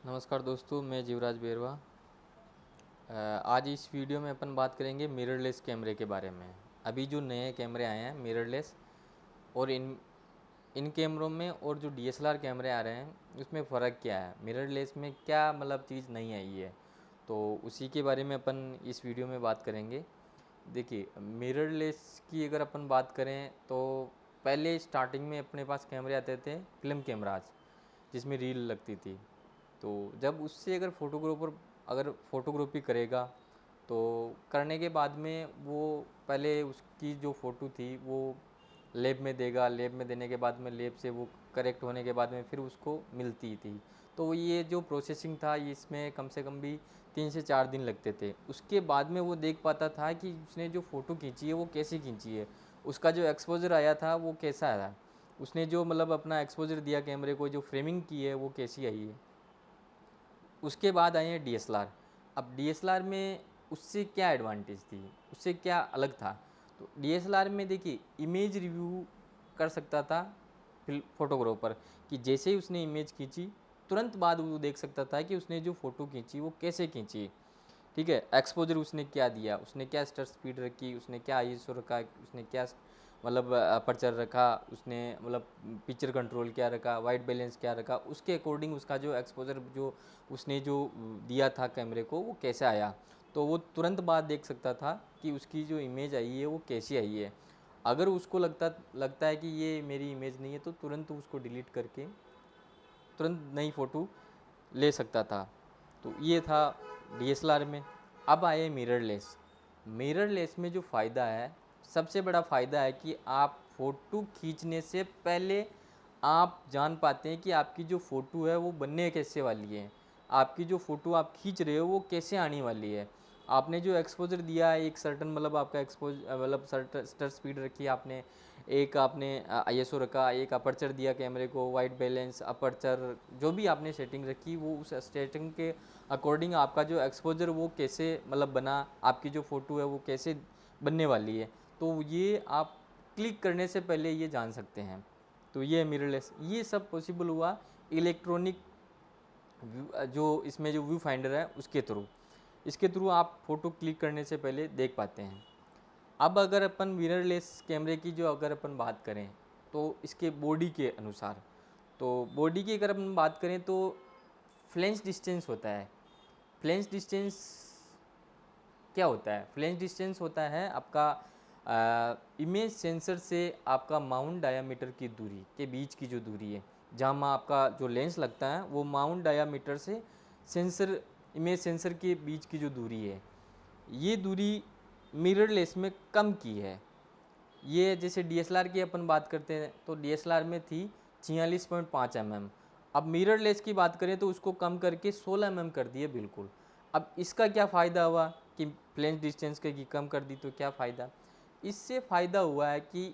नमस्कार दोस्तों, मैं जीवराज बेरवा। आज इस वीडियो में अपन बात करेंगे मिररलेस कैमरे के बारे में। अभी जो नए कैमरे आए हैं मिररलेस, और इन कैमरों में और जो डीएसएलआर कैमरे आ रहे हैं उसमें फ़र्क क्या है, मिररलेस में क्या मतलब चीज़ नहीं आई है, तो उसी के बारे में अपन इस वीडियो में बात करेंगे। देखिए, मिररलेस की अगर अपन बात करें तो पहले स्टार्टिंग में अपने पास कैमरे आते थे फिल्म कैमराज, जिसमें रील लगती थी। तो जब उससे अगर फोटोग्राफर अगर फोटोग्राफी करेगा तो करने के बाद में वो पहले उसकी जो फ़ोटो थी वो लैब में देगा, लैब में देने के बाद में लैब से वो करेक्ट होने के बाद में फिर उसको मिलती थी। तो ये जो प्रोसेसिंग था इसमें कम से कम भी 3 से 4 दिन लगते थे। उसके बाद में वो देख पाता था कि उसने जो फ़ोटो खींची है वो कैसी खींची है, उसका जो एक्सपोजर आया था वो कैसा आया, उसने जो मतलब अपना एक्सपोजर दिया कैमरे को, जो फ्रेमिंग की है वो कैसी आई है। उसके बाद आए हैं डीएसएलआर। अब डीएसएलआर में उससे क्या एडवांटेज थी, उससे क्या अलग था। तो डीएसएलआर में देखिए इमेज रिव्यू कर सकता था फोटोग्राफर, कि जैसे ही उसने इमेज खींची तुरंत बाद वो देख सकता था कि उसने जो फ़ोटो खींची वो कैसे खींची। ठीक है, एक्सपोजर उसने क्या दिया, उसने क्या स्टर स्पीड रखी, उसने क्या आईएसओ रखा, उसने क्या मतलब अपर्चर रखा, उसने मतलब पिक्चर कंट्रोल क्या रखा, वाइट बैलेंस क्या रखा, उसके अकॉर्डिंग उसका जो एक्सपोजर जो उसने जो दिया था कैमरे को वो कैसे आया। तो वो तुरंत बाद देख सकता था कि उसकी जो इमेज आई है वो कैसी आई है। अगर उसको लगता है कि ये मेरी इमेज नहीं है तो तुरंत उसको डिलीट करके तुरंत नई फ़ोटो ले सकता था। तो ये था डीएसएलआर में। अब आए मिररलेस। मिररलेस में जो फ़ायदा है, सबसे बड़ा फ़ायदा है कि आप फ़ोटो खींचने से पहले आप जान पाते हैं कि आपकी जो फ़ोटो है वो बनने कैसे वाली है, आपकी जो फ़ोटो आप खींच रहे हो वो कैसे आने वाली है। आपने जो एक्सपोजर दिया है एक सर्टन मतलब आपका मतलब शटर स्पीड रखी आपने, एक आपने आईएसओ रखा, एक अपर्चर दिया कैमरे को, वाइट बैलेंस अपर्चर जो भी आपने सेटिंग रखी वो उस सेटिंग के अकॉर्डिंग आपका जो एक्सपोजर वो कैसे मतलब बना, आपकी जो फ़ोटो है वो कैसे बनने वाली है। तो ये आप क्लिक करने से पहले ये जान सकते हैं। तो ये मिररलेस, ये सब पॉसिबल हुआ इलेक्ट्रॉनिक जो इसमें जो व्यू फाइंडर है उसके थ्रू। इसके थ्रू आप फ़ोटो क्लिक करने से पहले देख पाते हैं। अब अगर अपन मिररलेस कैमरे की जो अगर अपन बात करें तो इसके बॉडी के अनुसार, तो बॉडी की अगर अपन बात करें तो फ्लेंस डिस्टेंस होता है। फ्लेंस डिस्टेंस क्या होता है? फ्लेंस डिस्टेंस होता है आपका इमेज सेंसर से आपका माउंट डायामीटर की दूरी के बीच की जो दूरी है, जहाँ आपका जो लेंस लगता है वो माउंट डायामीटर से सेंसर इमेज सेंसर के बीच की जो दूरी है, ये दूरी मिररलेस में कम की है। ये जैसे डीएसएलआर की अपन बात करते हैं तो डीएसएलआर में थी 46.5 mm। अब मिररलेस की बात करें तो उसको कम करके 16 mm कर दिए बिल्कुल। अब इसका क्या फ़ायदा हुआ कि फ्लेंस डिस्टेंस की कम कर दी, तो क्या फ़ायदा इससे फ़ायदा हुआ है कि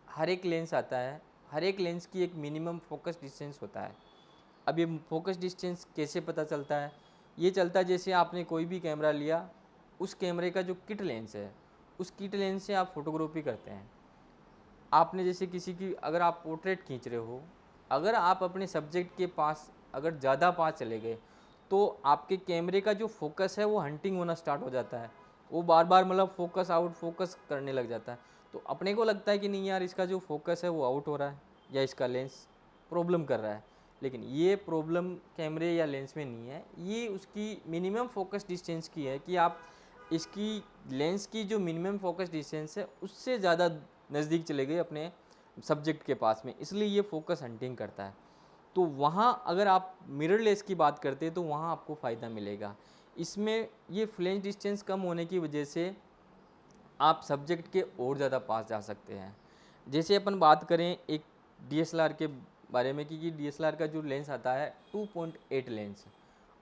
हर एक लेंस आता है, हर एक लेंस की एक मिनिमम फोकस डिस्टेंस होता है। अब ये फोकस डिस्टेंस कैसे पता चलता है? ये चलता है जैसे आपने कोई भी कैमरा लिया, उस कैमरे का जो किट लेंस है, उस किट लेंस से आप फोटोग्राफी करते हैं। आपने जैसे किसी की अगर आप पोर्ट्रेट खींच रहे हो, अगर आप अपने सब्जेक्ट के पास अगर ज़्यादा पास चले गए तो आपके कैमरे का जो फोकस है वो हंटिंग होना स्टार्ट हो जाता है, वो बार बार मतलब फोकस आउट फोकस करने लग जाता है। तो अपने को लगता है कि नहीं यार, इसका जो फोकस है वो आउट हो रहा है या इसका लेंस प्रॉब्लम कर रहा है। लेकिन ये प्रॉब्लम कैमरे या लेंस में नहीं है, ये उसकी मिनिमम फोकस डिस्टेंस की है कि आप इसकी लेंस की जो मिनिमम फोकस डिस्टेंस है उससे ज़्यादा नज़दीक चले गए अपने सब्जेक्ट के पास में, इसलिए ये फोकस हंटिंग करता है। तो वहाँ अगर आप मिररलेस की बात करते हैं तो वहाँ आपको फ़ायदा मिलेगा। इसमें ये फ्लेंस डिस्टेंस कम होने की वजह से आप सब्जेक्ट के और ज़्यादा पास जा सकते हैं। जैसे अपन बात करें एक डीएसएलआर के बारे में कि डीएसएलआर का जो लेंस आता है 2.8 लेंस,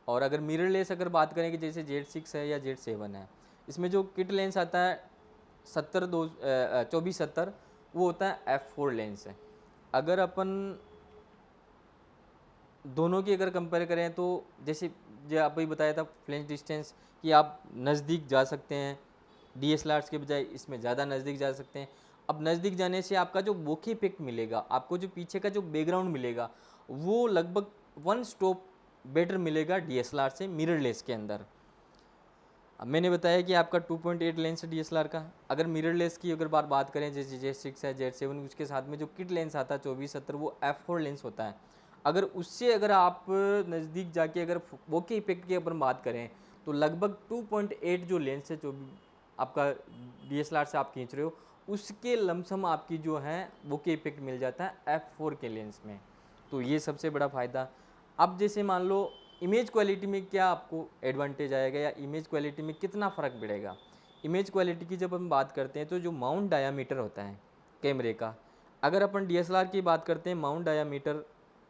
और अगर मिररलेस अगर बात करें कि जैसे Z6 है या Z7 है, इसमें जो किट लेंस आता है 24-70, वो होता है f4 लेंस है। अगर अपन दोनों की अगर कंपेयर करें तो जैसे जो आप भी बताया था फ्लेंस डिस्टेंस, कि आप नज़दीक जा सकते हैं डीएसएलआर के बजाय इसमें ज़्यादा नज़दीक जा सकते हैं। अब नज़दीक जाने से आपका जो बोके इफेक्ट मिलेगा, आपको जो पीछे का जो बैकग्राउंड मिलेगा वो लगभग वन स्टॉप बेटर मिलेगा DSLR से मिररलेस के अंदर। अब मैंने बताया कि आपका 2.8 लेंस है DSLR का। अगर मिररलेस की अगर बात करें, जैसे Z6 है, Z7, उसके साथ में जो किट लेंस आता है 24-70, वो f4 लेंस होता है। अगर उससे अगर आप नज़दीक जाके अगर बोके इफेक्ट की अपन बात करें तो लगभग 2.8 जो लेंस है जो आपका DSLR से आप खींच रहे हो, उसके लमसम आपकी जो है बोके इफेक्ट मिल जाता है f4 के लेंस में। तो ये सबसे बड़ा फ़ायदा। अब जैसे मान लो इमेज क्वालिटी में क्या आपको एडवांटेज आएगा या इमेज क्वालिटी में कितना फ़र्क पड़ेगा। इमेज क्वालिटी की जब हम बात करते हैं तो जो माउंट डायामीटर होता है कैमरे का, अगर अपन DSLR की बात करते हैं माउंट डायामीटर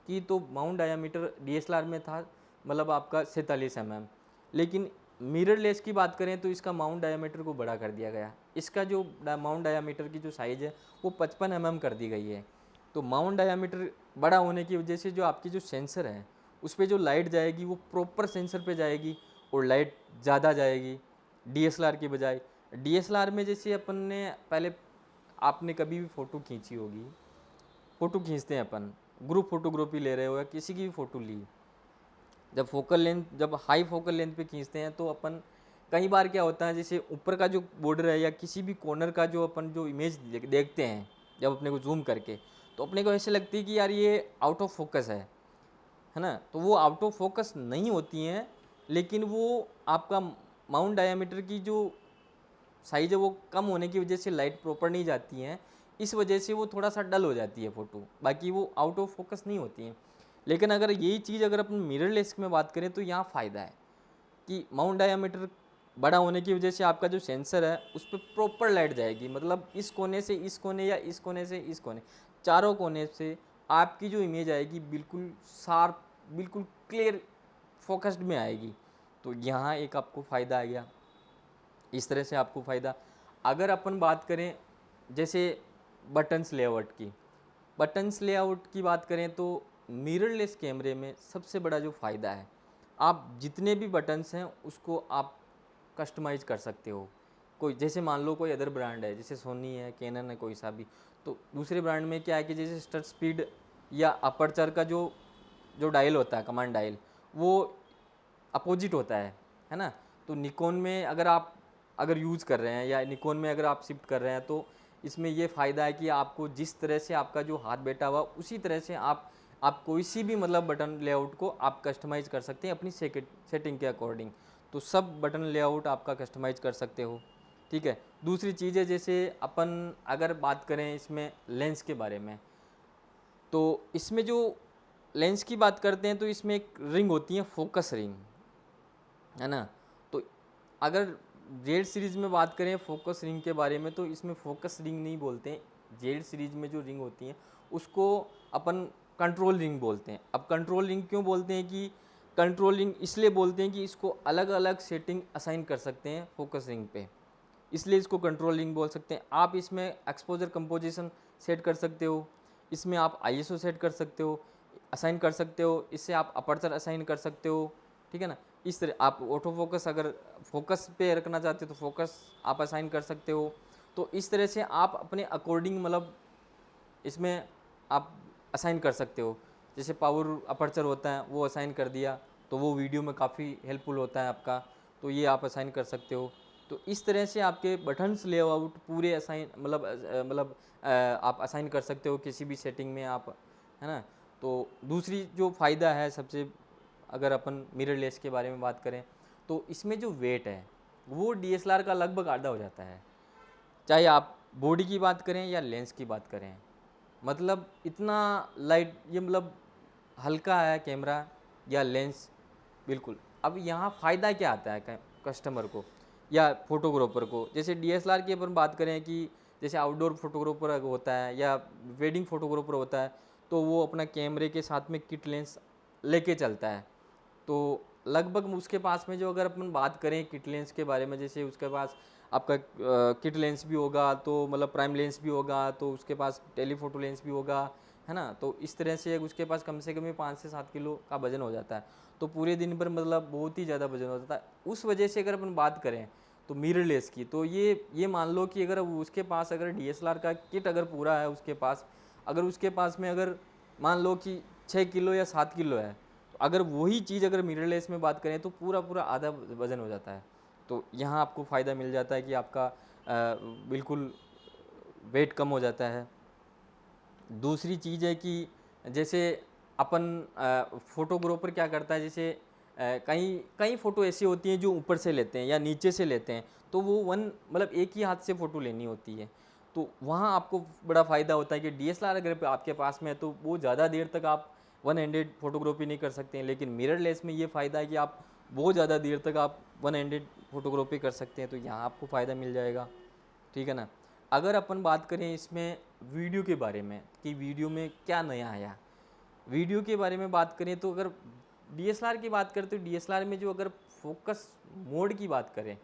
की, तो माउंट डायामीटर DSLR में था मतलब आपका 47 mm, लेकिन मिररलेस की बात करें तो इसका माउंट डायामीटर को बड़ा कर दिया गया। इसका जो माउंट डायामीटर की जो साइज़ है वो 55 mm कर दी गई है। तो माउंट डायामीटर बड़ा होने की वजह से जो आपकी जो सेंसर है उस पर जो लाइट जाएगी वो प्रॉपर सेंसर पे जाएगी और लाइट ज़्यादा जाएगी DSLR के बजाय। DSLR में जैसे अपन ने पहले, आपने कभी भी फ़ोटो खींची होगी, फ़ोटो खींचते हैं अपन, ग्रुप फोटोग्राफी ले रहे हो या किसी की भी फ़ोटो ली, जब फोकल लेंथ, जब हाई फोकल लेंथ पे खींचते हैं तो अपन कई बार क्या होता है, जैसे ऊपर का जो बॉर्डर है या किसी भी कॉर्नर का जो अपन जो इमेज देखते हैं जब अपने को जूम करके, तो अपने को ऐसे लगती है कि यार ये आउट ऑफ फोकस है ना। तो वो आउट ऑफ फोकस नहीं होती हैं, लेकिन वो आपका माउंट डायामीटर की जो साइज़ है वो कम होने की वजह से लाइट प्रॉपर नहीं जाती हैं, इस वजह से वो थोड़ा सा डल हो जाती है फ़ोटो, बाकी वो आउट ऑफ फोकस नहीं होती हैं। लेकिन अगर यही चीज़ अगर अपन मिररलेस में बात करें तो यहाँ फ़ायदा है कि माउंट डायामीटर बड़ा होने की वजह से आपका जो सेंसर है उस पर प्रॉपर लाइट जाएगी, मतलब इस कोने से इस कोने या इस कोने से इस कोने, चारों कोने से आपकी जो इमेज आएगी बिल्कुल शार्प, बिल्कुल क्लियर फोकस्ड में आएगी। तो यहाँ एक आपको फ़ायदा आ गया, इस तरह से आपको फ़ायदा। अगर अपन बात करें जैसे बटन्स लेआउट की, बटन्स लेआउट की बात करें तो मिररलेस कैमरे में सबसे बड़ा जो फ़ायदा है, आप जितने भी बटन्स हैं उसको आप कस्टमाइज़ कर सकते हो। कोई जैसे मान लो कोई अदर ब्रांड है, जैसे सोनी है, कैनन है, कोई सा भी, तो दूसरे ब्रांड में क्या है कि जैसे शटर स्पीड या अपर्चर का जो जो डायल होता है, कमांड डायल, वो अपोजिट होता है ना। तो निकॉन में अगर आप अगर यूज़ कर रहे हैं या निकॉन में अगर आप शिफ्ट कर रहे हैं तो इसमें ये फ़ायदा है कि आपको जिस तरह से आपका जो हाथ बैठा हुआ उसी तरह से आप कोई सी भी मतलब बटन लेआउट को आप कस्टमाइज़ कर सकते हैं अपनी सेटिंग के अकॉर्डिंग। तो सब बटन लेआउट आपका कस्टमाइज़ कर सकते हो, ठीक है। दूसरी चीज़ है, जैसे अपन अगर बात करें इसमें लेंस के बारे में, तो इसमें जो लेंस की बात करते हैं तो इसमें एक रिंग होती है, फोकस रिंग, है ना। तो अगर जेड सीरीज़ में बात करें फोकस रिंग के बारे में, तो इसमें फोकस रिंग नहीं बोलते हैं, जेड सीरीज़ में जो रिंग होती हैं उसको अपन कंट्रोल रिंग बोलते हैं। अब कंट्रोल रिंग क्यों बोलते हैं कि कंट्रोल रिंग इसलिए बोलते हैं कि इसको अलग अलग सेटिंग असाइन कर सकते हैं फोकस रिंग पे, इसलिए इसको कंट्रोल रिंग बोल सकते हैं। आप इसमें एक्सपोजर कंपोजिशन सेट कर सकते हो, इसमें आप आईएसओ सेट कर सकते हो, असाइन कर सकते हो, इससे आप अपर्चर असाइन कर सकते हो, ठीक है ना। इस तरह आप ऑटो फोकस अगर फोकस पे रखना चाहते हो तो फोकस आप असाइन कर सकते हो। तो इस तरह से आप अपने अकॉर्डिंग मतलब इसमें आप असाइन कर सकते हो। जैसे पावर अपर्चर होता है वो असाइन कर दिया तो वो वीडियो में काफ़ी हेल्पफुल होता है आपका, तो ये आप असाइन कर सकते हो। तो इस तरह से आपके बटन्स लेआउट पूरे असाइन आप असाइन कर सकते हो किसी भी सेटिंग में आप, है ना। तो दूसरी जो फ़ायदा है सबसे, अगर अपन मिररलेस के बारे में बात करें तो इसमें जो वेट है वो DSLR का लगभग आधा हो जाता है, चाहे आप बॉडी की बात करें या लेंस की बात करें। मतलब इतना लाइट, ये मतलब हल्का है कैमरा या लेंस, बिल्कुल। अब यहाँ फ़ायदा क्या आता है कस्टमर को या फोटोग्राफर को, जैसे DSLR की अपन बात करें कि जैसे आउटडोर फोटोग्राफर होता है या वेडिंग फोटोग्राफर होता है, तो वो अपना कैमरे के साथ में किट लेंस लेके चलता है। तो लगभग उसके पास में जो अगर अपन बात करें किट लेंस के बारे में, जैसे उसके पास आपका किट लेंस भी होगा, तो मतलब प्राइम लेंस भी होगा, तो उसके पास टेलीफोटो लेंस भी होगा, है ना। तो इस तरह से उसके पास कम से कम 5 से 7 किलो का वजन हो जाता है, तो पूरे दिन पर मतलब बहुत ही ज़्यादा वजन हो जाता है। उस वजह से अगर अपन बात करें तो मिररलेस की, तो ये मान लो कि अगर उसके पास अगर DSLR का किट अगर पूरा है उसके पास, अगर उसके पास में अगर मान लो कि 6 किलो या 7 किलो है, तो अगर वही चीज़ अगर मिररलेस में बात करें तो पूरा पूरा आधा वज़न हो जाता है। तो यहाँ आपको फ़ायदा मिल जाता है कि आपका बिल्कुल वेट कम हो जाता है। दूसरी चीज़ है कि जैसे अपन फ़ोटोग्राफ़र क्या करता है, जैसे कई कई फ़ोटो ऐसी होती हैं जो ऊपर से लेते हैं या नीचे से लेते हैं, तो वो वन मतलब एक ही हाथ से फ़ोटो लेनी होती है। तो वहाँ आपको बड़ा फ़ायदा होता है कि डीएसएलआर अगर आपके पास में है तो वो ज़्यादा देर तक आप वन हैंडेड फ़ोटोग्राफ़ी नहीं कर सकते हैं, लेकिन मिररलेस में ये फ़ायदा है कि आप बहुत ज़्यादा देर तक आप वन हैंडेड फ़ोटोग्राफ़ी कर सकते हैं, तो यहाँ आपको फ़ायदा मिल जाएगा, ठीक है ना। अगर अपन बात करें इसमें वीडियो के बारे में कि वीडियो में क्या नया आया, वीडियो के बारे में बात करें तो अगर डीएसएलआर की बात करें तो डीएसएलआर में जो अगर फोकस मोड की बात करें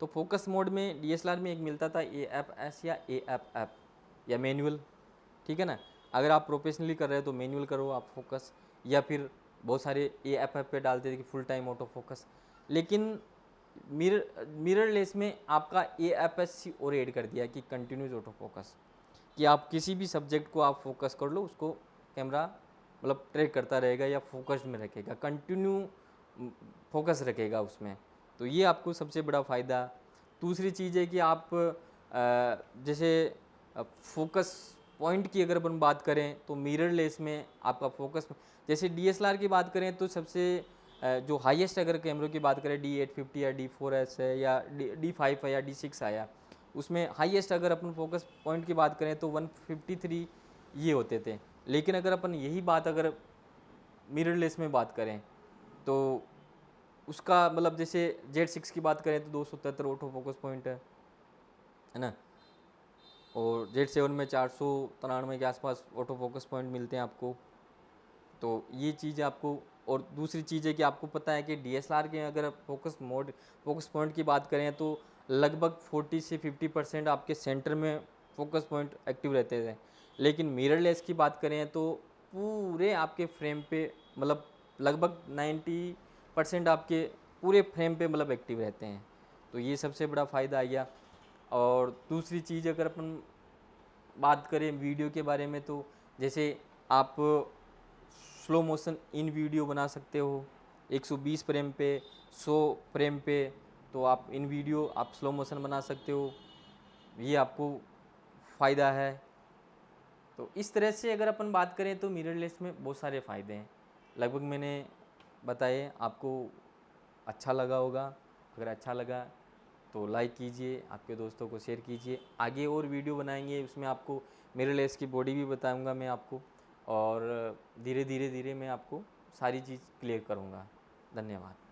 तो फोकस मोड में डीएसएलआर में एक मिलता था AFS या AFF या मैनुअल, ठीक है ना। अगर आप प्रोफेशनली कर रहे हो तो मैनुअल करो आप फोकस, या फिर बहुत सारे AFF पे डालते थे कि फुल टाइम ऑटो फोकस। लेकिन मिररलेस में आपका AFS और ऐड कर दिया कि कंटिन्यूस ऑटो फोकस, कि आप किसी भी सब्जेक्ट को आप फोकस कर लो उसको कैमरा मतलब ट्रैक करता रहेगा या फोकस्ड में रखेगा, कंटिन्यू फोकस रखेगा उसमें। तो ये आपको सबसे बड़ा फ़ायदा। दूसरी चीज़ है कि आप जैसे फोकस पॉइंट की अगर अपन बात करें तो मिररलेस में आपका फोकस, जैसे डीएसएलआर की बात करें तो सबसे जो हाईएस्ट अगर कैमरों की बात करें D850 या D4S है या D5 है या D6 आया, उसमें हाईएस्ट अगर अपन फोकस पॉइंट की बात करें तो 153 ये होते थे। लेकिन अगर अपन यही बात अगर मिररलेस में बात करें तो उसका मतलब जैसे Z6 की बात करें तो 273 ऑटो फोकस पॉइंट है ना, और Z7 में 493 के आसपास ऑटो फोकस पॉइंट मिलते हैं आपको। तो ये चीज़ आपको, और दूसरी चीज़ है कि आपको पता है कि डीएसएलआर के अगर फोकस पॉइंट की बात करें तो लगभग 40 से 50% आपके सेंटर में फोकस पॉइंट एक्टिव रहते थे। लेकिन मिररलेस की बात करें तो पूरे आपके फ्रेम पे मतलब लगभग 90% आपके पूरे फ्रेम पे मतलब एक्टिव रहते हैं। तो ये सबसे बड़ा फ़ायदा आ गया। और दूसरी चीज़ अगर अपन बात करें वीडियो के बारे में तो जैसे आप स्लो मोशन इन वीडियो बना सकते हो 120 फ्रेम पे, 100 फ्रेम पे, तो आप इन वीडियो आप स्लो मोशन बना सकते हो, ये आपको फ़ायदा है। तो इस तरह से अगर अपन बात करें तो मिररलेस में बहुत सारे फ़ायदे हैं, लगभग मैंने बताए। आपको अच्छा लगा होगा, अगर अच्छा लगा तो लाइक कीजिए, आपके दोस्तों को शेयर कीजिए। आगे और वीडियो बनाएंगे उसमें आपको मिररलेस की बॉडी भी बताऊंगा मैं आपको, और धीरे धीरे मैं आपको सारी चीज़ क्लियर करूंगा। धन्यवाद।